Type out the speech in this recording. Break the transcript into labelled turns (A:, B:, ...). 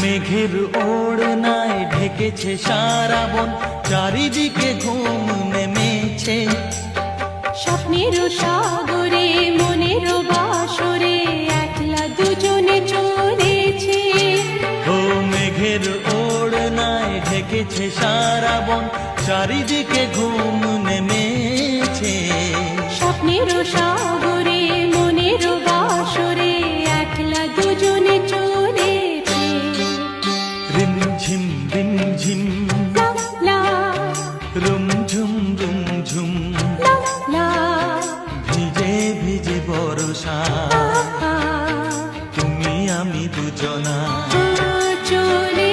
A: মেঘের ওড়নায় ঢেকেছে সারা বন, চারিদিকে ঘুম নেমেছে।
B: স্বপ্নের সাগরে মনের বাসরে একলা দুজনে চলেছে।
A: ও মেঘের ওড়নায় ঢেকেছে সারা বন, চারিদিকে ঘুম নেমেছে।
B: স্বপ্নের সাগরে মনের বাসরে একলা দুজনে চলেছে।
A: রিমঝিম রিমঝিম
B: লা লা
A: রুমঝুম রুমঝুম,
B: লা লা
A: ভিজে ভিজে বর্ষা,
B: আ,
A: তুমি আমি দুজনা।
B: চলে